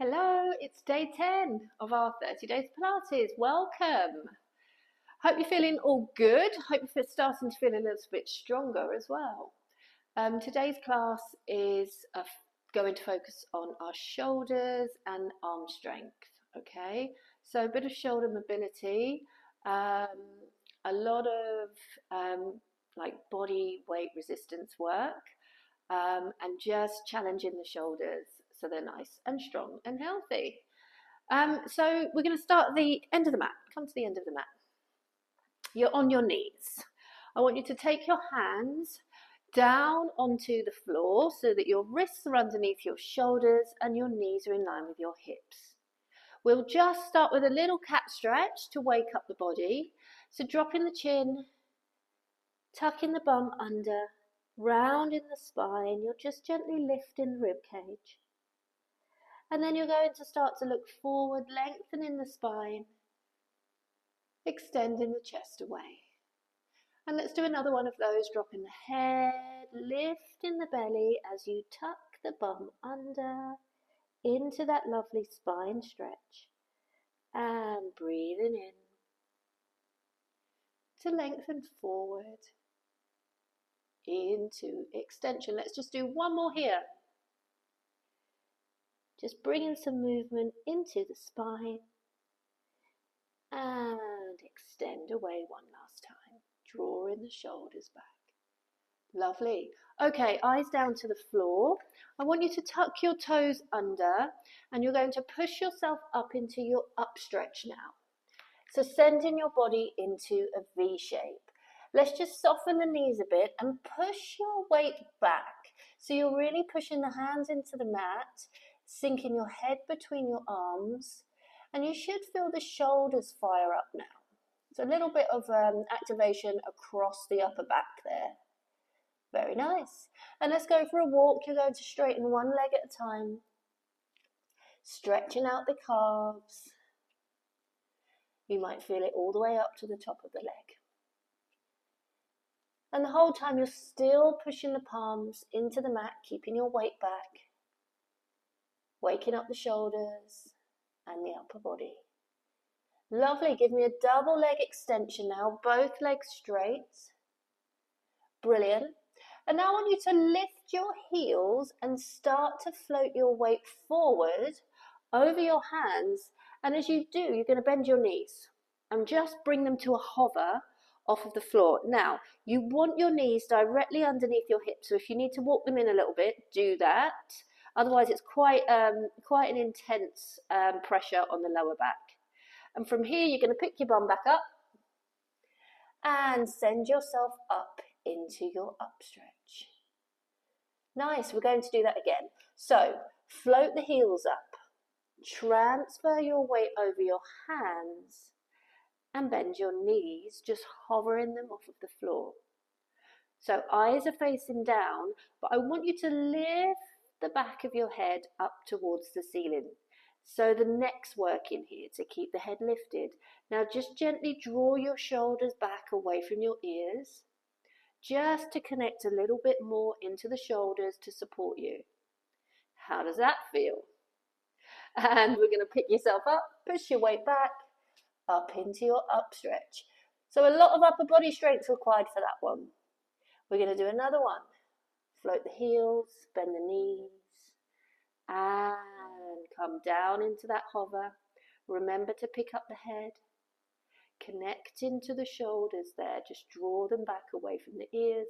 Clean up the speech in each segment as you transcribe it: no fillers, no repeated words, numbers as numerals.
Hello, it's day 10 of our 30 days Pilates. Welcome. Hope you're feeling all good. Hope you're starting to feel a little bit stronger as well. Today's class is going to focus on our shoulders and arm strength. Okay, so a bit of shoulder mobility, a lot of like body weight resistance work, and just challenging the shoulders so they're nice and strong and healthy. So we're going to start at the end of the mat. Come to the end of the mat. You're on your knees. I want you to take your hands down onto the floor so that your wrists are underneath your shoulders and your knees are in line with your hips. We'll just start with a little cat stretch to wake up the body. So dropping the chin, tucking the bum under, round in the spine. You're just gently lifting the rib cage. And then you're going to start to look forward, lengthening the spine, extending the chest away. And let's do another one of those, dropping the head, lifting the belly as you tuck the bum under into that lovely spine stretch. And breathing in to lengthen forward into extension. Let's just do one more here. Just bringing some movement into the spine and extend away one last time, drawing the shoulders back. Lovely. Okay, eyes down to the floor. I want you to tuck your toes under and you're going to push yourself up into your up stretch now. So sending your body into a V shape. Let's just soften the knees a bit and push your weight back. So you're really pushing the hands into the mat, sinking your head between your arms, and you should feel the shoulders fire up now. So a little bit of activation across the upper back there. Very nice. And let's go for a walk. You're going to straighten one leg at a time, stretching out the calves. You might feel it all the way up to the top of the leg. And the whole time you're still pushing the palms into the mat, keeping your weight back, waking up the shoulders and the upper body. Lovely. Give me a double leg extension now, both legs straight. Brilliant. And now I want you to lift your heels and start to float your weight forward over your hands. And as you do, you're going to bend your knees and just bring them to a hover off of the floor. Now, you want your knees directly underneath your hips. So if you need to walk them in a little bit, do that. Otherwise, it's quite an intense pressure on the lower back. And from here, you're going to pick your bum back up and send yourself up into your up stretch. Nice, we're going to do that again. So, float the heels up, transfer your weight over your hands, and bend your knees, just hovering them off of the floor. So, eyes are facing down, but I want you to lift the back of your head up towards the ceiling. So the neck's working here to keep the head lifted. Now just gently draw your shoulders back away from your ears, just to connect a little bit more into the shoulders to support you. How does that feel? And we're going to pick yourself up, push your weight back, up into your up stretch. So a lot of upper body strength required for that one. We're going to do another one. Float the heels, bend the knees, and come down into that hover. Remember to pick up the head. Connect into the shoulders there. Just draw them back away from the ears.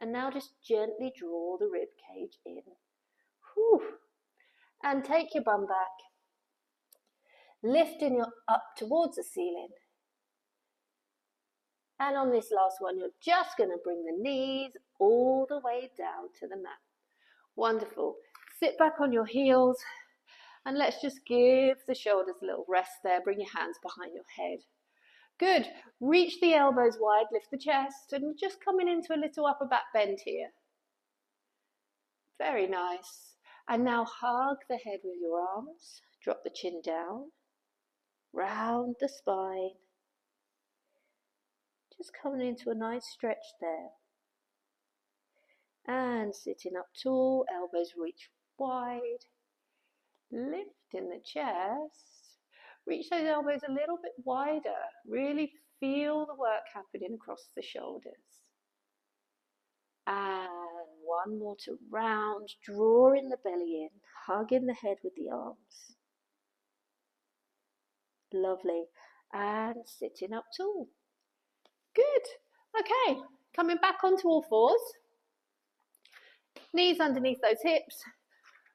And now just gently draw the rib cage in. Whew. And take your bum back. Lifting you up towards the ceiling. And on this last one, you're just going to bring the knees all the way down to the mat. Wonderful. Sit back on your heels and let's just give the shoulders a little rest there. Bring your hands behind your head. Good. Reach the elbows wide, lift the chest, and just coming into a little upper back bend here. Very nice. And now hug the head with your arms. Drop the chin down. Round the spine. Just coming into a nice stretch there. And sitting up tall, elbows reach wide. Lifting the chest. Reach those elbows a little bit wider. Really feel the work happening across the shoulders. And one more to round, drawing the belly in, hugging the head with the arms. Lovely. And sitting up tall. Good. Okay, coming back onto all fours. Knees underneath those hips.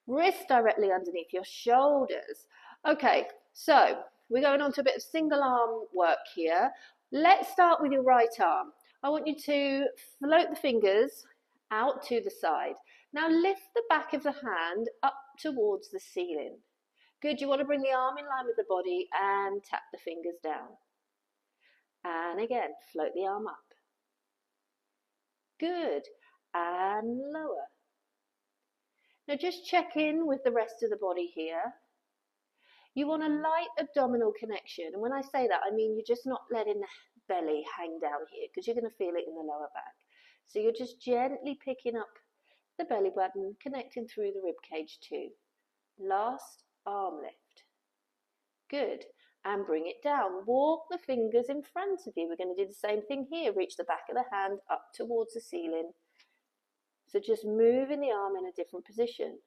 Wrists directly underneath your shoulders. Okay, so we're going on to a bit of single arm work here. Let's start with your right arm. I want you to float the fingers out to the side. Now lift the back of the hand up towards the ceiling. Good, you want to bring the arm in line with the body and tap the fingers down. And again, float the arm up. Good, and lower. Now just check in with the rest of the body here. You want a light abdominal connection. And when I say that, I mean you're just not letting the belly hang down here because you're going to feel it in the lower back. So you're just gently picking up the belly button, connecting through the rib cage too. Last arm lift. Good. And bring it down. Walk the fingers in front of you. We're going to do the same thing here. Reach the back of the hand up towards the ceiling. So just moving the arm in a different position.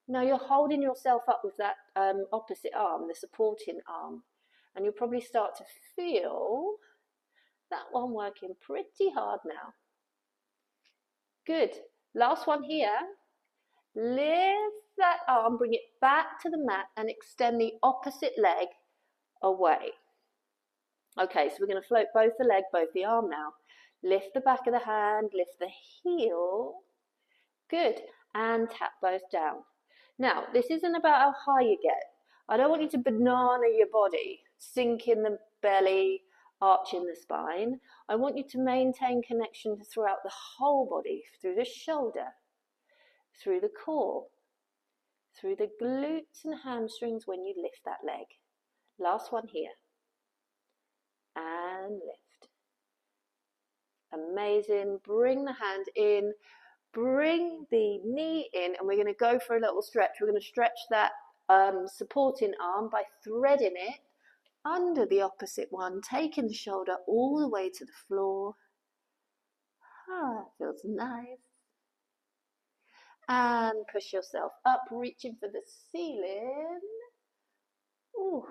Now you're holding yourself up with that opposite arm, the supporting arm. And you'll probably start to feel that one working pretty hard now. Good. Last one here. Lift that arm, bring it back to the mat and extend the opposite leg away. Okay, so we're going to float both the leg, both the arm now. Lift the back of the hand, lift the heel. Good. And tap both down. Now, this isn't about how high you get. I don't want you to banana your body, sink in the belly, arching the spine. I want you to maintain connection throughout the whole body, through the shoulder, through the core, through the glutes and hamstrings when you lift that leg. Last one here. And lift. Amazing. Bring the hand in. Bring the knee in, and we're going to go for a little stretch. We're going to stretch that supporting arm by threading it under the opposite one, taking the shoulder all the way to the floor. Ah, feels nice. And push yourself up, reaching for the ceiling. Ooh,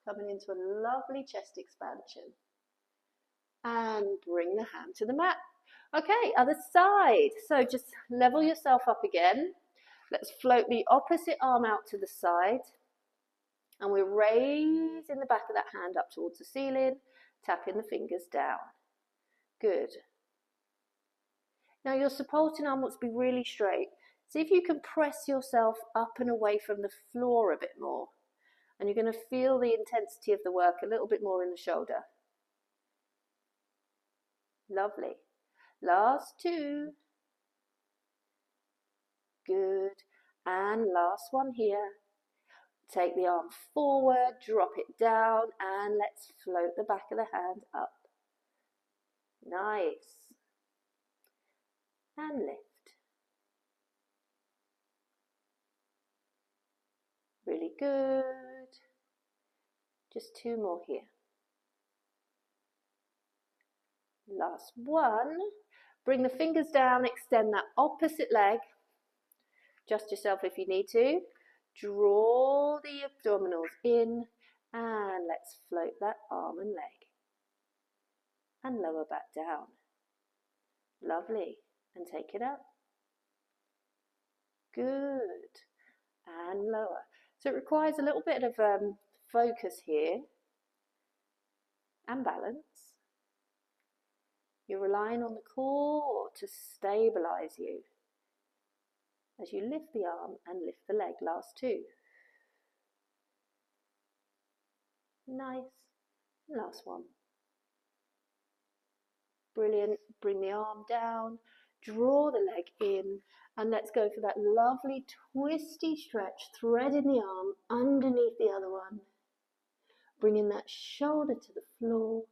coming into a lovely chest expansion. And bring the hand to the mat. Okay, other side. So just level yourself up again. Let's float the opposite arm out to the side. And we're raising the back of that hand up towards the ceiling, tapping the fingers down. Good. Now your supporting arm wants to be really straight. See if you can press yourself up and away from the floor a bit more. And you're going to feel the intensity of the work a little bit more in the shoulder. Lovely. Last two. Good. And last one here. Take the arm forward, drop it down, and let's float the back of the hand up. Nice. And lift. Really good. Just two more here. Last one. Bring the fingers down, extend that opposite leg. Adjust yourself if you need to. Draw the abdominals in, and let's float that arm and leg. And lower back down. Lovely. And take it up. Good. And lower. So it requires a little bit of focus here and balance. You're relying on the core to stabilize you as you lift the arm and lift the leg. Last two. Nice. Last one. Brilliant. Bring the arm down, draw the leg in, and let's go for that lovely twisty stretch, threading the arm underneath the other one, bringing that shoulder to the floor.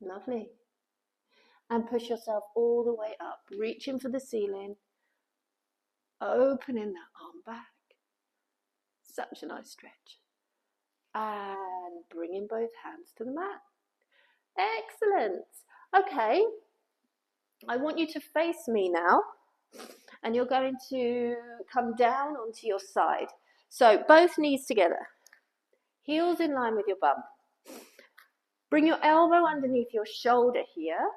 Lovely. And push yourself all the way up, reaching for the ceiling, opening that arm back. Such a nice stretch. And bringing both hands to the mat. Excellent. Okay, I want you to face me now, and you're going to come down onto your side. So both knees together, heels in line with your bum. Bring your elbow underneath your shoulder here.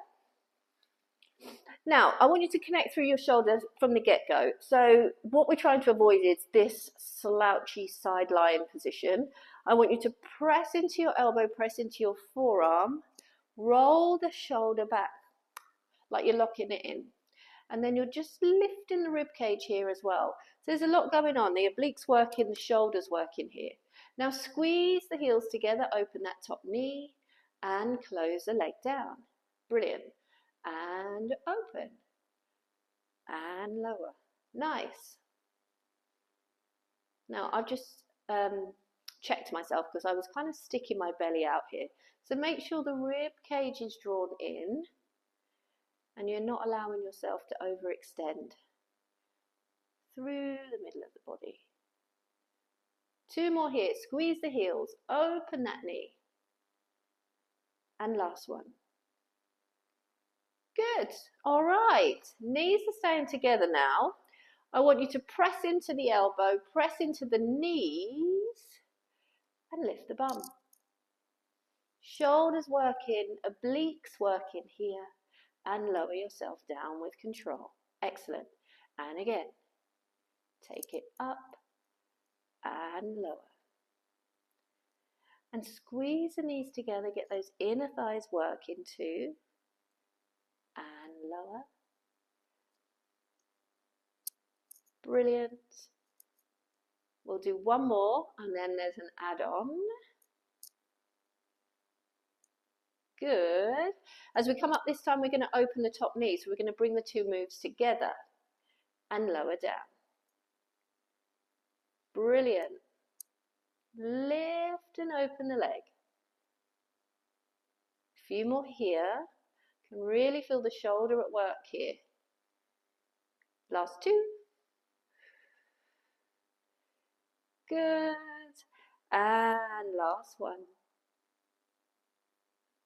Now, I want you to connect through your shoulders from the get-go. So what we're trying to avoid is this slouchy side lying position. I want you to press into your elbow, press into your forearm, roll the shoulder back like you're locking it in. And then you're just lifting the rib cage here as well. So there's a lot going on. The obliques working, the shoulders working here. Now squeeze the heels together, open that top knee and close the leg down. Brilliant. And open. And lower. Nice. Now I've just checked myself because I was kind of sticking my belly out here. So make sure the rib cage is drawn in and you're not allowing yourself to overextend through the middle of the body. 2 more here. Squeeze the heels, open that knee. And last one. Good. All right. Knees are staying together now. I want you to press into the elbow, press into the knees, and lift the bum. Shoulders working, obliques working here, and lower yourself down with control. Excellent. And again, take it up and lower. And squeeze the knees together, get those inner thighs working too. And lower. Brilliant. We'll do one more and then there's an add-on. Good. As we come up this time, we're going to open the top knee. So we're going to bring the 2 moves together and lower down. Brilliant. Lift and open the leg. A few more here. Can really feel the shoulder at work here. Last 2. Good. And last one.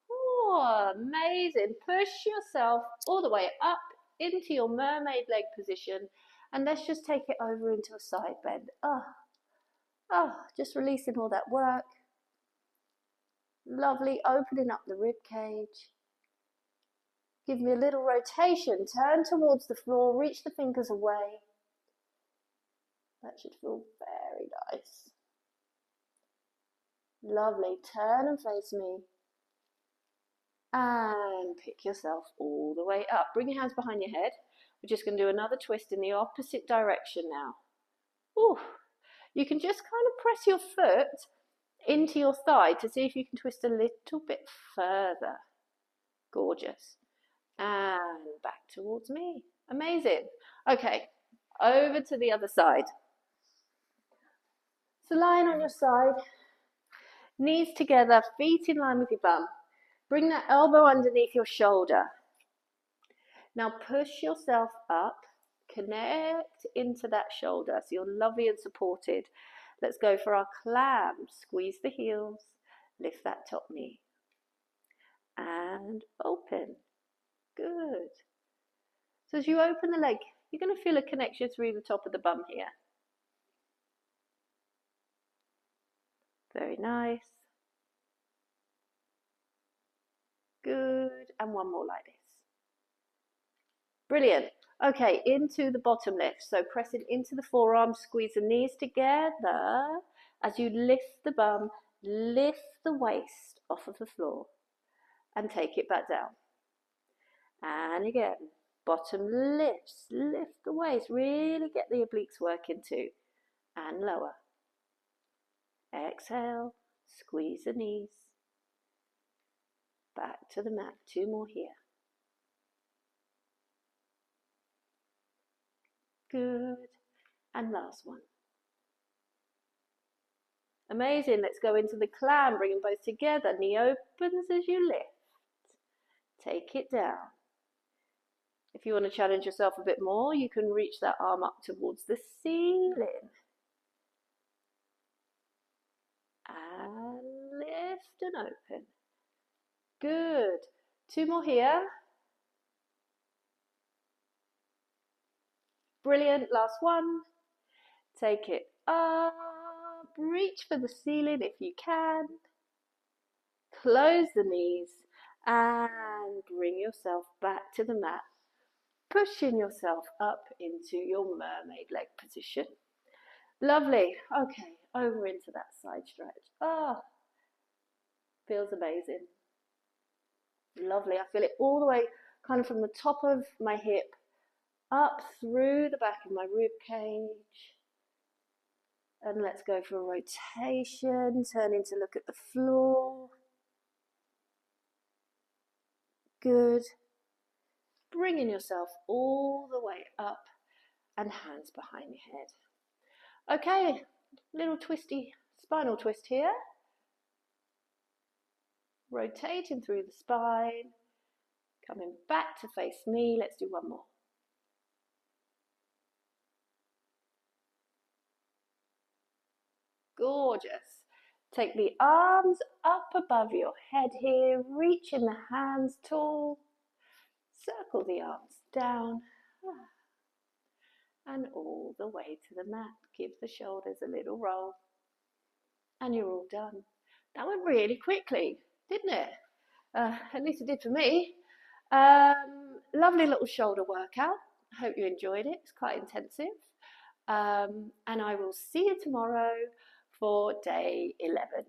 Oh, amazing. Push yourself all the way up into your mermaid leg position. And let's just take it over into a side bend. Just releasing all that work. Lovely. Opening up the rib cage. Give me a little rotation. Turn towards the floor. Reach the fingers away. That should feel very nice. Lovely. Turn and face me. And pick yourself all the way up. Bring your hands behind your head. We're just going to do another twist in the opposite direction now. Ooh. You can just kind of press your foot into your thigh to see if you can twist a little bit further. Gorgeous. And back towards me. Amazing. Okay, over to the other side. So lying on your side, knees together, feet in line with your bum. Bring that elbow underneath your shoulder. Now push yourself up, connect into that shoulder so you're lovely and supported. Let's go for our clam. Squeeze the heels, lift that top knee. And open. Good. So as you open the leg, you're going to feel a connection through the top of the bum here. Very nice. Good. And one more like this. Brilliant. Okay, into the bottom lift. So pressing into the forearm, squeeze the knees together. As you lift the bum, lift the waist off of the floor and take it back down. And again, bottom lifts, lift the waist, really get the obliques working too. And lower. Exhale, squeeze the knees. Back to the mat, 2 more here. Good. And last one. Amazing. Let's go into the clam, bring them both together. Knee opens as you lift. Take it down. If you want to challenge yourself a bit more, you can reach that arm up towards the ceiling. And lift and open. Good. 2 more here. Brilliant. Last one. Take it up. Reach for the ceiling if you can. Close the knees and bring yourself back to the mat, pushing yourself up into your mermaid leg position. Lovely. Okay, over into that side stretch. Oh, feels amazing. Lovely. I feel it all the way kind of from the top of my hip up through the back of my rib cage. And let's go for a rotation, turning to look at the floor. Good. Bringing yourself all the way up and hands behind your head. Okay, little twisty spinal twist here. Rotating through the spine, coming back to face me. Let's do one more. Gorgeous. Take the arms up above your head here, reaching the hands tall. Circle the arms down and all the way to the mat. Give the shoulders a little roll and you're all done. That went really quickly, didn't it? At least it did for me. Lovely little shoulder workout. I hope you enjoyed it. It's quite intensive. And I will see you tomorrow for day 11.